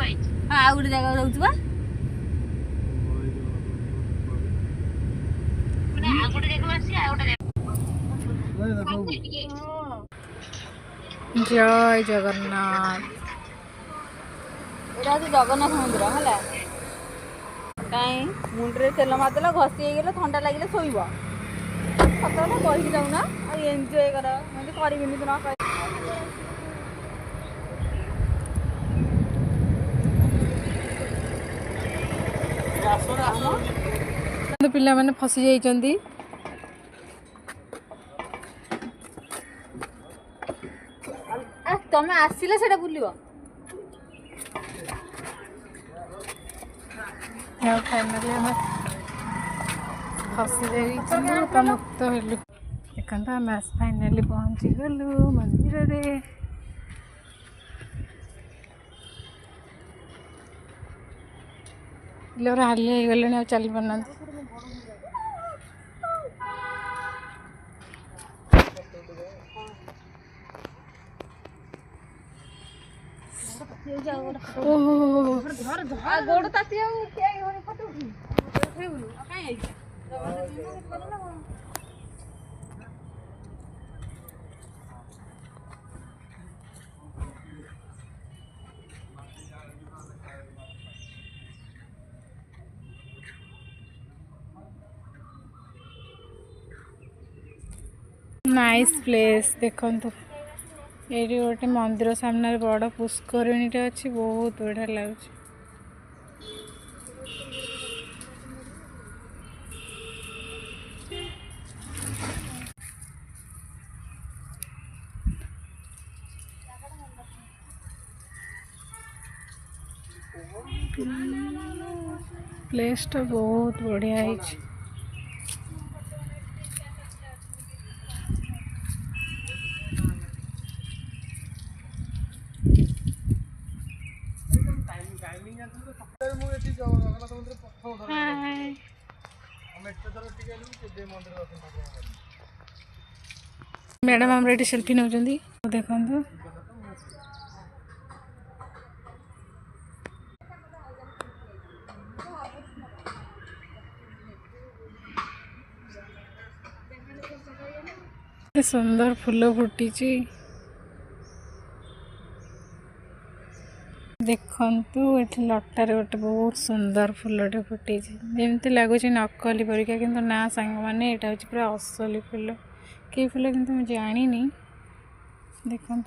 ଆଉ ଗୋଟେ ଜାଗା ରହୁଛୁ ବା जय जगन्नाथ एटा हूँ जगन्नाथ मंदिर है कहीं मुंडे तेल मारदेल घसी गले थंडा लगे शोब सत कथा कहीकि जाऊना एंजय कर करी तू न पिला माने फसी जाइछंती तमें आसिले सेटा बुलिबो फाइनाली हम फसी जाइछंती तो मुक्त हेलु देखंत हम फाइनाली पहुंची गलु मंदिर रे लोर हाली गले आ चली पाना गोड़ ताती नाइस प्लेस देखो ये गोटे मंदिर सामने बड़ पुष्करिणी अच्छी बहुत बढ़िया लगुच प्लेस तो बहुत बढ़िया है मैडम हम ये सेल्फी नौ देखो सुंदर फूल फुटी देखु ये लटार गोटे बहुत सुंदर फूलटे फुटी जमी लगुच नकली परीक्षा किंतु ना सांग मैंने यहाँ हूँ पूरा असली फूल कि फूल किंतु मुझे जानी देखो